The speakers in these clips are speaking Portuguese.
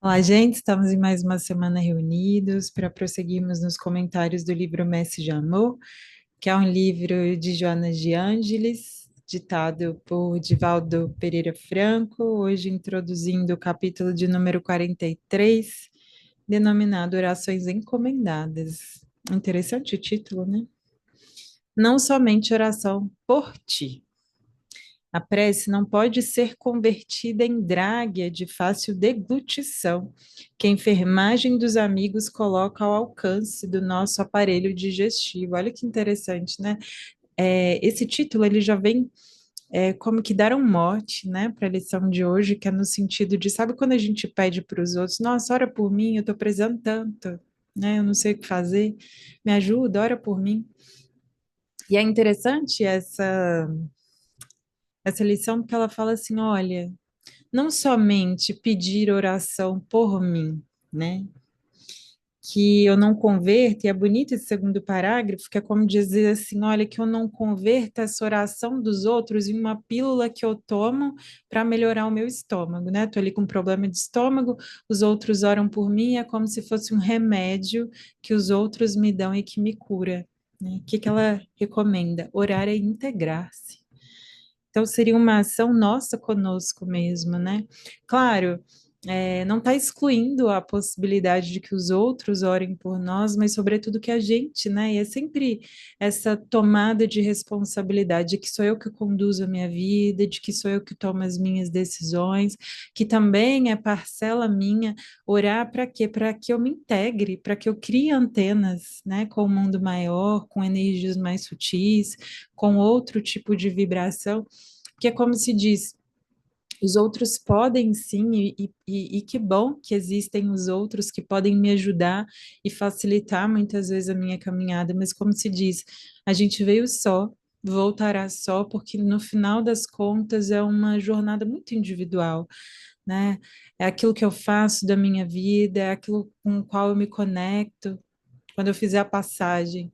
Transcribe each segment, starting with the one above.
Olá, gente, estamos em mais uma semana reunidos para prosseguirmos nos comentários do livro Mestre de Amor, que é um livro de Joana de Ângeles, ditado por Divaldo Pereira Franco, hoje introduzindo o capítulo de número 43, denominado Orações Encomendadas. Interessante o título, né? Não somente oração por ti. A prece não pode ser convertida em dráguea de fácil deglutição, que a enfermagem dos amigos coloca ao alcance do nosso aparelho digestivo. Olha que interessante, né? Esse título ele já vem como que dar um mote, né, para a lição de hoje, que é no sentido de, sabe quando a gente pede para os outros, nossa, ora por mim, eu estou precisando tanto, né? Eu não sei o que fazer, me ajuda, ora por mim. E é interessante essa lição porque ela fala assim, olha, não somente pedir oração por mim, né? Que eu não converto, e é bonito esse segundo parágrafo, que é como dizer assim: olha, que eu não converta essa oração dos outros em uma pílula que eu tomo para melhorar o meu estômago, né? Estou ali com um problema de estômago, os outros oram por mim, é como se fosse um remédio que os outros me dão e que me cura. Né? O que que ela recomenda? Orar é integrar-se. Então, seria uma ação nossa conosco mesmo, né? Claro, não está excluindo a possibilidade de que os outros orem por nós, mas sobretudo que a gente, né? E é sempre essa tomada de responsabilidade de que sou eu que conduzo a minha vida, de que sou eu que tomo as minhas decisões, que também é parcela minha orar para quê? Para que eu me integre, para que eu crie antenas, né? Com o mundo maior, com energias mais sutis, com outro tipo de vibração que é como se diz, os outros podem sim, e que bom que existem os outros que podem me ajudar e facilitar muitas vezes a minha caminhada, mas como se diz, a gente veio só, voltará só, porque no final das contas é uma jornada muito individual, né? É aquilo que eu faço da minha vida, é aquilo com o qual eu me conecto quando eu fizer a passagem.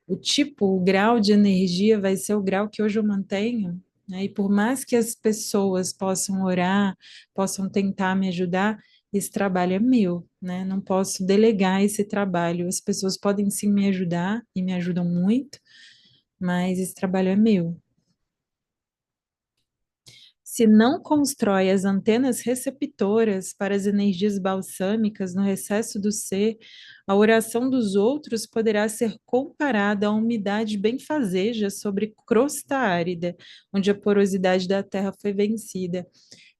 O tipo, o grau de energia vai ser o grau que hoje eu mantenho, né? E por mais que as pessoas possam orar, possam tentar me ajudar, esse trabalho é meu, né? Não posso delegar esse trabalho. As pessoas podem sim me ajudar e me ajudam muito, mas esse trabalho é meu. Se não constrói as antenas receptoras para as energias balsâmicas no recesso do ser, a oração dos outros poderá ser comparada à umidade benfazeja sobre crosta árida, onde a porosidade da terra foi vencida.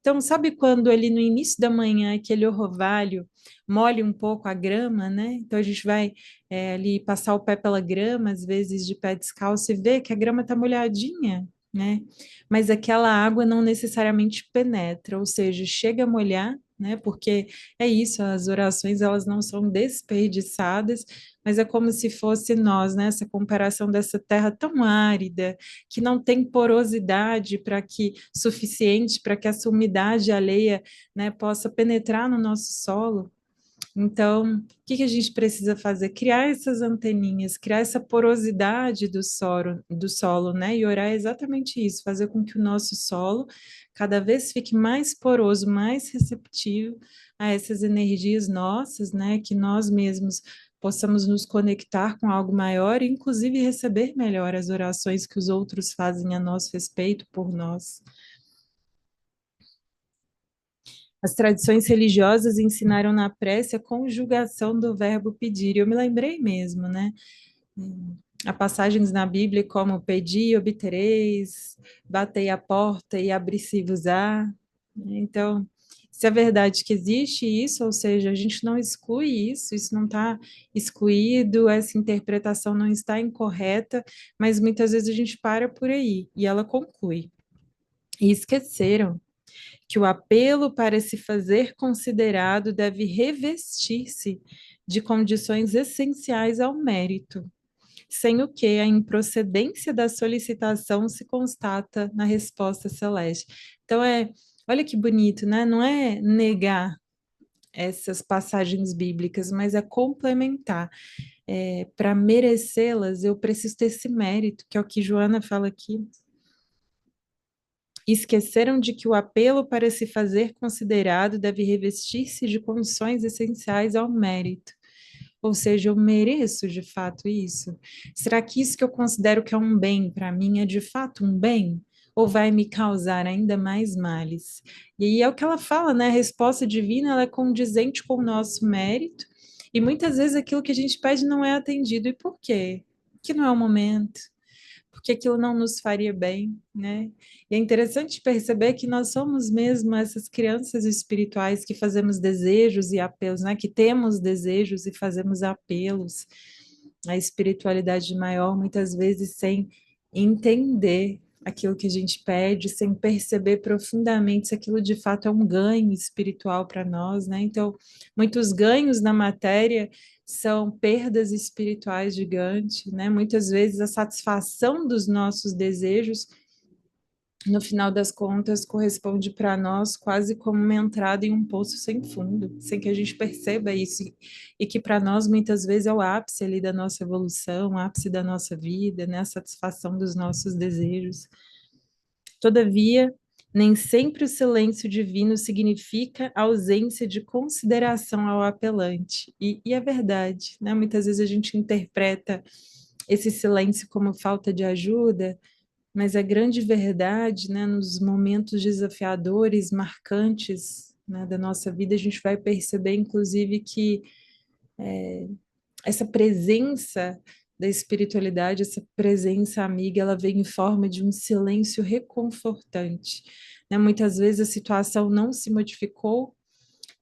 Então, sabe quando ali no início da manhã aquele orvalho molha um pouco a grama, né? Então a gente vai ali passar o pé pela grama, às vezes de pé descalço, e vê que a grama está molhadinha, né? Mas aquela água não necessariamente penetra, ou seja, chega a molhar, né? Porque é isso, as orações elas não são desperdiçadas, mas é como se fosse nós, né? Essa comparação dessa terra tão árida, que não tem porosidade para que suficiente para que essa umidade alheia, né, possa penetrar no nosso solo. Então, o que que a gente precisa fazer? Criar essas anteninhas, criar essa porosidade do solo, né? E orar é exatamente isso, fazer com que o nosso solo cada vez fique mais poroso, mais receptivo a essas energias nossas, né? Que nós mesmos possamos nos conectar com algo maior e, inclusive, receber melhor as orações que os outros fazem a nosso respeito por nós. As tradições religiosas ensinaram na prece a conjugação do verbo pedir. E eu me lembrei mesmo, né? Há passagens na Bíblia como pedi e obtereis, batei a porta e abri-se-vos-á. Então, se é verdade que existe isso, ou seja, a gente não exclui isso não está excluído, essa interpretação não está incorreta, mas muitas vezes a gente para por aí e ela conclui. E esqueceram que o apelo para se fazer considerado deve revestir-se de condições essenciais ao mérito, sem o que a improcedência da solicitação se constata na resposta celeste. Então olha que bonito, né? Não é negar essas passagens bíblicas, mas é complementar. Para merecê-las, eu preciso ter esse mérito, que é o que Joana fala aqui. e esqueceram de que o apelo para se fazer considerado deve revestir-se de condições essenciais ao mérito. Ou seja, eu mereço de fato isso? Será que isso que eu considero que é um bem para mim é de fato um bem? Ou vai me causar ainda mais males? E aí é o que ela fala, né? A resposta divina ela é condizente com o nosso mérito, e muitas vezes aquilo que a gente pede não é atendido. E por quê? Que não é o momento, porque aquilo não nos faria bem, né? E é interessante perceber que nós somos mesmo essas crianças espirituais que fazemos desejos e apelos, né? Que temos desejos e fazemos apelos à espiritualidade maior, muitas vezes sem entender aquilo que a gente pede, sem perceber profundamente se aquilo de fato é um ganho espiritual para nós, né? Então, muitos ganhos na matéria são perdas espirituais gigantes, né? Muitas vezes a satisfação dos nossos desejos, no final das contas, corresponde para nós quase como uma entrada em um poço sem fundo, sem que a gente perceba isso, e que para nós muitas vezes é o ápice ali da nossa evolução, o ápice da nossa vida, né? A satisfação dos nossos desejos. Todavia, nem sempre o silêncio divino significa ausência de consideração ao apelante. E é verdade, né? Muitas vezes a gente interpreta esse silêncio como falta de ajuda, mas a grande verdade, né, nos momentos desafiadores, marcantes, né, da nossa vida, a gente vai perceber, inclusive, que essa presença da espiritualidade, essa presença amiga, ela vem em forma de um silêncio reconfortante, né? Muitas vezes a situação não se modificou,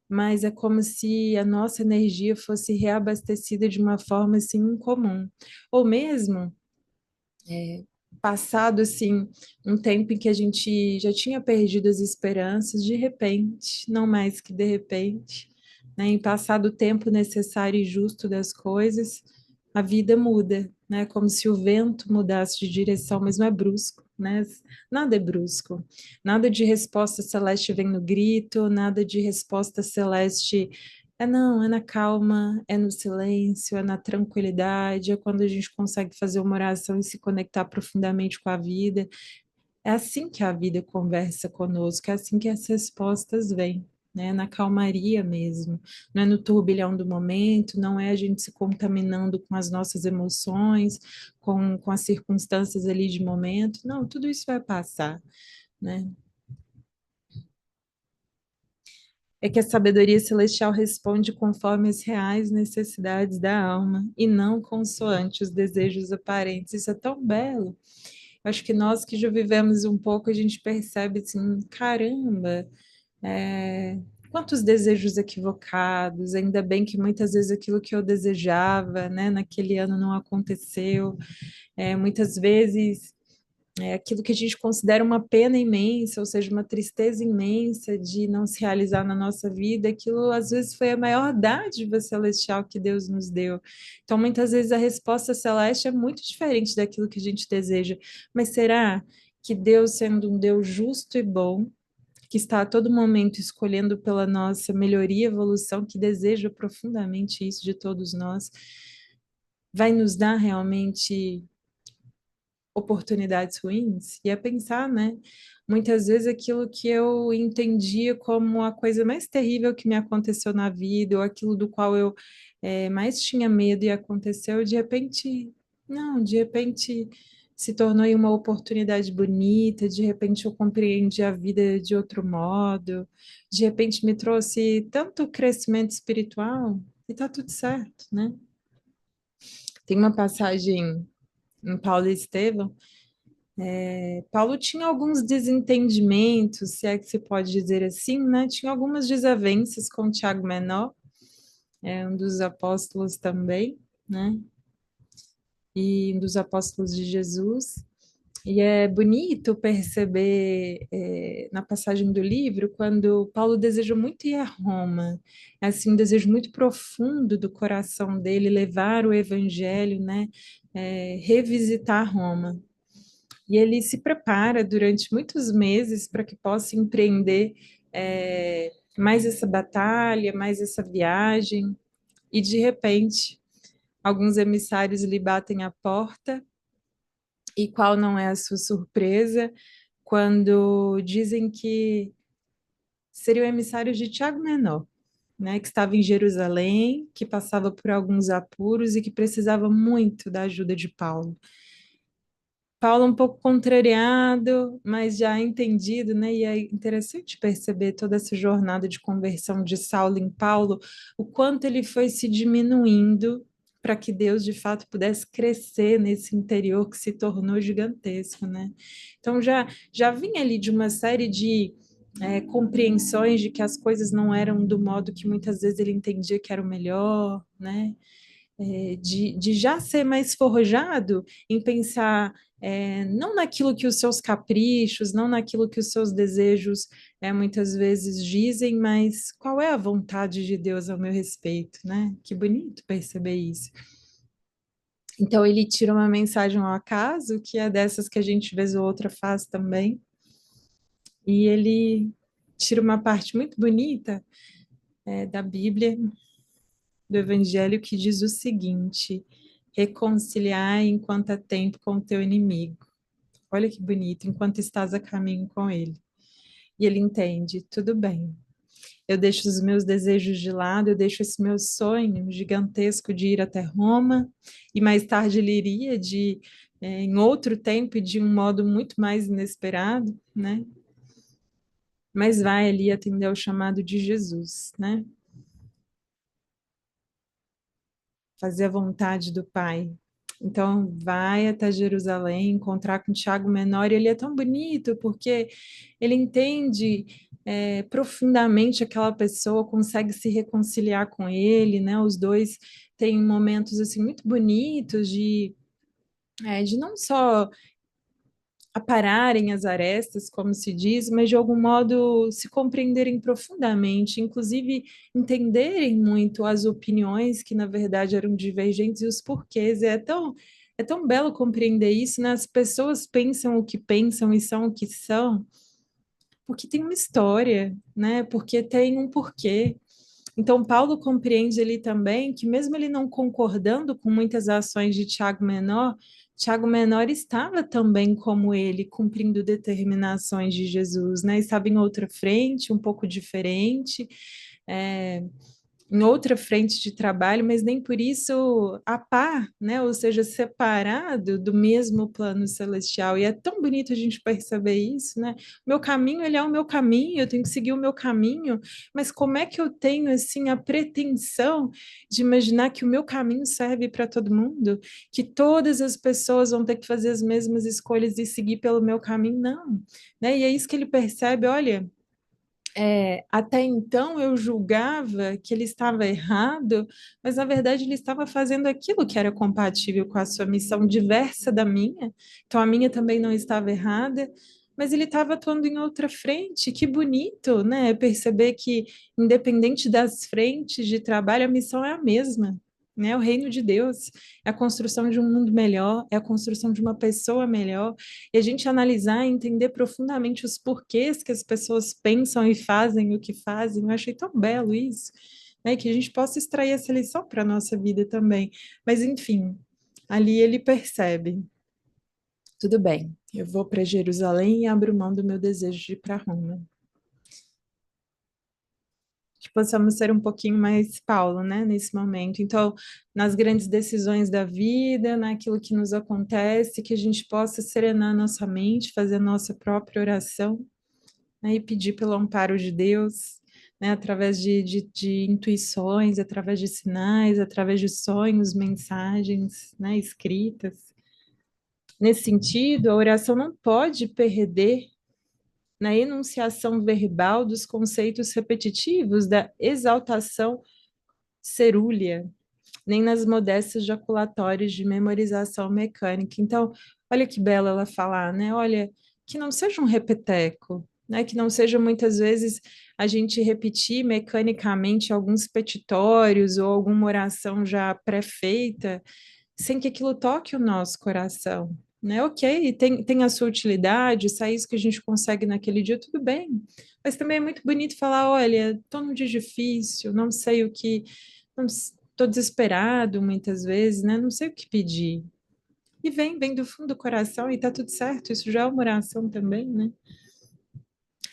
mas é como se a nossa energia fosse reabastecida de uma forma assim incomum, ou mesmo passado assim um tempo em que a gente já tinha perdido as esperanças, de repente, não mais que de repente, né, em passado o tempo necessário e justo das coisas, a vida muda, né, como se o vento mudasse de direção, mas não é brusco, né? Nada é brusco, nada de resposta celeste vem no grito, nada de resposta celeste não, é na calma, é no silêncio, é na tranquilidade, é quando a gente consegue fazer uma oração e se conectar profundamente com a vida. É assim que a vida conversa conosco, é assim que as respostas vêm, né? Na calmaria mesmo. Não é no turbilhão do momento, não é a gente se contaminando com as nossas emoções, com as circunstâncias ali de momento. Não, tudo isso vai passar, né? É que a sabedoria celestial responde conforme as reais necessidades da alma e não consoante os desejos aparentes. Isso é tão belo. Acho que nós que já vivemos um pouco, a gente percebe assim, caramba, quantos desejos equivocados, ainda bem que muitas vezes aquilo que eu desejava, né, naquele ano não aconteceu. Muitas vezes aquilo que a gente considera uma pena imensa, ou seja, uma tristeza imensa de não se realizar na nossa vida, aquilo às vezes foi a maior dádiva celestial que Deus nos deu. Então, muitas vezes a resposta celeste é muito diferente daquilo que a gente deseja. Mas será que Deus, sendo um Deus justo e bom, que está a todo momento escolhendo pela nossa melhoria e evolução, que deseja profundamente isso de todos nós, vai nos dar realmente oportunidades ruins? E é pensar, né? Muitas vezes aquilo que eu entendia como a coisa mais terrível que me aconteceu na vida, ou aquilo do qual eu mais tinha medo e aconteceu, de repente, não, de repente se tornou aí uma oportunidade bonita, de repente eu compreendi a vida de outro modo, de repente me trouxe tanto crescimento espiritual, e tá tudo certo, né? Tem uma passagem em Paulo e Estevão. Paulo tinha alguns desentendimentos, se é que se pode dizer assim, né? Tinha algumas desavenças com Tiago Menor, um dos apóstolos também, né? E um dos apóstolos de Jesus. E é bonito perceber na passagem do livro quando Paulo deseja muito ir a Roma, assim, um desejo muito profundo do coração dele levar o evangelho, né? Revisitar Roma. E ele se prepara durante muitos meses para que possa empreender mais essa batalha, mais essa viagem, e de repente, alguns emissários lhe batem à porta, e qual não é a sua surpresa quando dizem que seria o emissário de Tiago Menor, né, que estava em Jerusalém, que passava por alguns apuros e que precisava muito da ajuda de Paulo. Paulo um pouco contrariado, mas já entendido, né? E é interessante perceber toda essa jornada de conversão de Saulo em Paulo, o quanto ele foi se diminuindo para que Deus de fato pudesse crescer nesse interior que se tornou gigantesco, né? Então já vinha ali de uma série de compreensões de que as coisas não eram do modo que muitas vezes ele entendia que era o melhor, né? De já ser mais forjado em pensar não naquilo que os seus caprichos, não naquilo que os seus desejos muitas vezes dizem, mas qual é a vontade de Deus ao meu respeito, né? Que bonito perceber isso. Então ele tira uma mensagem ao acaso, que é dessas que a gente vez ou outra faz também, e ele tira uma parte muito bonita da Bíblia, do Evangelho, que diz o seguinte: reconciliar enquanto há tempo com o teu inimigo. Olha que bonito, enquanto estás a caminho com ele. E ele entende, tudo bem. Eu deixo os meus desejos de lado, eu deixo esse meu sonho gigantesco de ir até Roma, e mais tarde ele iria em outro tempo e de um modo muito mais inesperado, né? Mas vai ali atender ao chamado de Jesus, né? Fazer a vontade do Pai. Então, vai até Jerusalém, encontrar com Tiago Menor, e ele é tão bonito porque ele entende profundamente aquela pessoa, consegue se reconciliar com ele, né? Os dois têm momentos assim muito bonitos de não só apararem as arestas, como se diz, mas de algum modo se compreenderem profundamente, inclusive entenderem muito as opiniões que na verdade eram divergentes e os porquês. É tão belo compreender isso, né? As pessoas pensam o que pensam e são o que são, porque tem uma história, né? Porque tem um porquê. Então, Paulo compreende ali também que, mesmo ele não concordando com muitas ações de Tiago Menor estava também como ele, cumprindo determinações de Jesus, né? Estava em outra frente, um pouco diferente, é, em outra frente de trabalho, mas nem por isso a par, né? Ou seja, separado do mesmo plano celestial. E é tão bonito a gente perceber isso, né? O meu caminho, ele é o meu caminho, eu tenho que seguir o meu caminho, mas como é que eu tenho assim a pretensão de imaginar que o meu caminho serve para todo mundo, que todas as pessoas vão ter que fazer as mesmas escolhas e seguir pelo meu caminho? Não, né? E é isso que ele percebe, olha, até então eu julgava que ele estava errado, mas na verdade ele estava fazendo aquilo que era compatível com a sua missão, diversa da minha. Então a minha também não estava errada, mas ele estava atuando em outra frente. Que bonito, né? Perceber que, independente das frentes de trabalho, a missão é a mesma. Né? O reino de Deus é a construção de um mundo melhor, é a construção de uma pessoa melhor, e a gente analisar e entender profundamente os porquês que as pessoas pensam e fazem o que fazem. Eu achei tão belo isso, né? Que a gente possa extrair essa lição para a nossa vida também. Mas, enfim, ali ele percebe: tudo bem, eu vou para Jerusalém e abro mão do meu desejo de ir para Roma. Que possamos ser um pouquinho mais Paulo, né, nesse momento. Então, nas grandes decisões da vida, naquilo que nos acontece, que a gente possa serenar nossa mente, fazer a nossa própria oração, né, e pedir pelo amparo de Deus, né, através de intuições, através de sinais, através de sonhos, mensagens, né, escritas. Nesse sentido, a oração não pode perder na enunciação verbal dos conceitos repetitivos da exaltação cerúlea, nem nas modéstias jaculatórias de memorização mecânica. Então, olha que bela ela falar, né? Olha, que não seja um repeteco, né? Que não seja muitas vezes a gente repetir mecanicamente alguns petitórios ou alguma oração já pré-feita, sem que aquilo toque o nosso coração. Né? Ok, tem a sua utilidade, se é isso que a gente consegue naquele dia, tudo bem. Mas também é muito bonito falar, olha, estou num dia difícil, não sei o que, estou desesperado muitas vezes, né? Não sei o que pedir. E vem do fundo do coração e tá tudo certo, isso já é uma oração também, né?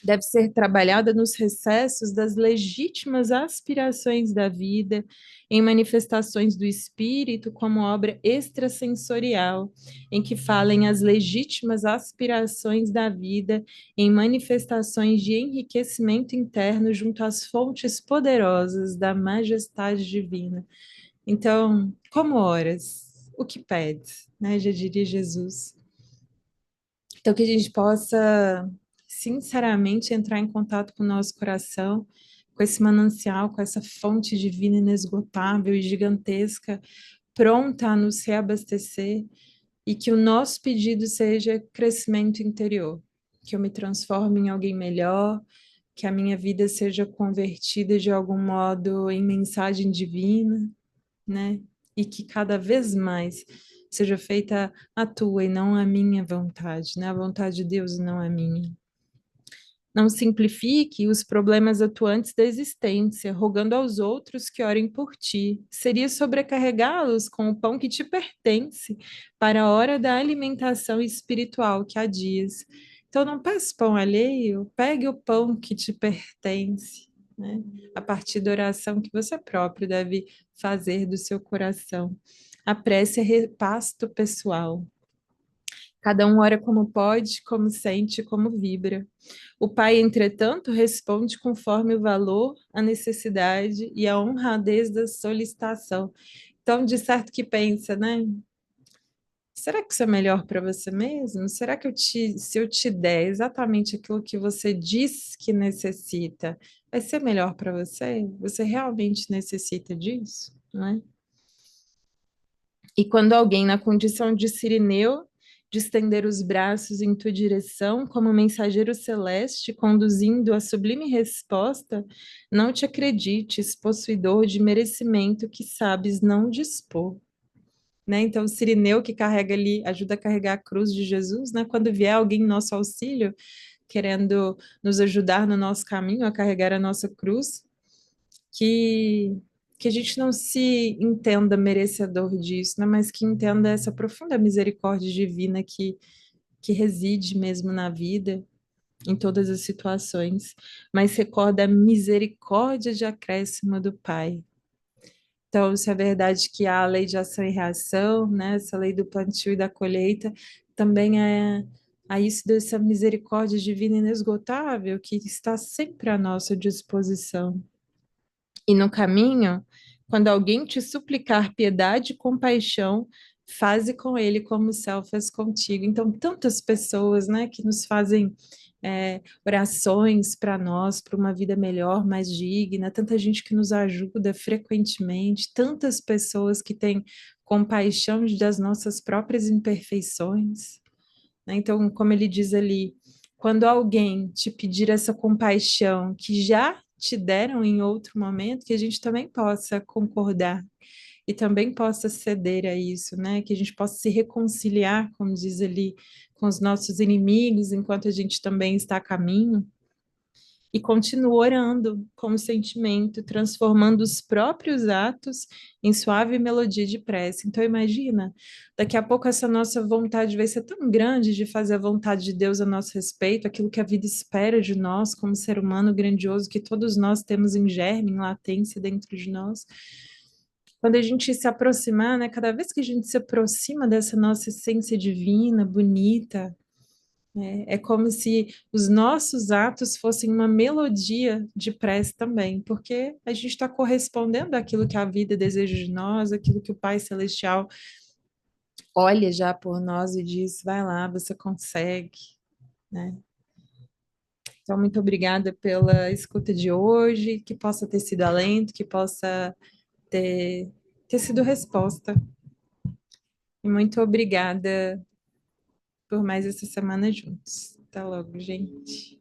Deve ser trabalhada nos recessos das legítimas aspirações da vida, em manifestações do espírito, como obra extrasensorial, em que falem as legítimas aspirações da vida, em manifestações de enriquecimento interno junto às fontes poderosas da majestade divina. Então, como oras? O que pede, né? Já diria Jesus. Então, que a gente possa, sinceramente, entrar em contato com o nosso coração, com esse manancial, com essa fonte divina inesgotável e gigantesca, pronta a nos reabastecer, e que o nosso pedido seja crescimento interior, que eu me transforme em alguém melhor, que a minha vida seja convertida de algum modo em mensagem divina, né? E que cada vez mais seja feita a tua e não a minha vontade, né? A vontade de Deus e não a minha. Não simplifique os problemas atuantes da existência, rogando aos outros que orem por ti. Seria sobrecarregá-los com o pão que te pertence para a hora da alimentação espiritual que há dias. Então, não peça pão alheio, pegue o pão que te pertence, né? A partir da oração que você próprio deve fazer do seu coração. A prece é repasto pessoal. Cada um ora como pode, como sente, como vibra. O pai, entretanto, responde conforme o valor, a necessidade e a honradez da solicitação. Então, de certo que pensa, né? Será que isso é melhor para você mesmo? Será que se eu te der exatamente aquilo que você diz que necessita, vai ser melhor para você? Você realmente necessita disso, não é? E quando alguém na condição de Cirineu, de estender os braços em tua direção, como mensageiro celeste, conduzindo a sublime resposta, não te acredites, possuidor de merecimento que sabes não dispor. Né? Então, o Cirineu que carrega ali, ajuda a carregar a cruz de Jesus, né? Quando vier alguém em nosso auxílio, querendo nos ajudar no nosso caminho a carregar a nossa cruz, que que a gente não se entenda merecedor disso, né? Mas que entenda essa profunda misericórdia divina que reside mesmo na vida, em todas as situações, mas recorda a misericórdia de acréscimo do Pai. Então, se é verdade que há a lei de ação e reação, né? Essa lei do plantio e da colheita, também é a isso dessa misericórdia divina inesgotável que está sempre à nossa disposição. E no caminho, quando alguém te suplicar piedade e compaixão, faze com ele como o céu fez contigo. Então, tantas pessoas, né, que nos fazem orações para nós, para uma vida melhor, mais digna, tanta gente que nos ajuda frequentemente, tantas pessoas que têm compaixão das nossas próprias imperfeições, né? Então, como ele diz ali, quando alguém te pedir essa compaixão que já te deram em outro momento, que a gente também possa concordar e também possa ceder a isso, né? Que a gente possa se reconciliar, como diz ali, com os nossos inimigos, enquanto a gente também está a caminho, e continua orando com o sentimento, transformando os próprios atos em suave melodia de prece. Então, imagina, daqui a pouco essa nossa vontade vai ser tão grande de fazer a vontade de Deus a nosso respeito, aquilo que a vida espera de nós, como ser humano grandioso que todos nós temos em germe, em latência dentro de nós. Quando a gente se aproximar, né, cada vez que a gente se aproxima dessa nossa essência divina, bonita, é como se os nossos atos fossem uma melodia de prece também, porque a gente está correspondendo àquilo que a vida deseja de nós, aquilo que o Pai Celestial olha já por nós e diz: vai lá, você consegue, né? Então, muito obrigada pela escuta de hoje, que possa ter sido alento, que possa ter sido resposta. E muito obrigada por mais essa semana juntos. Até logo, gente.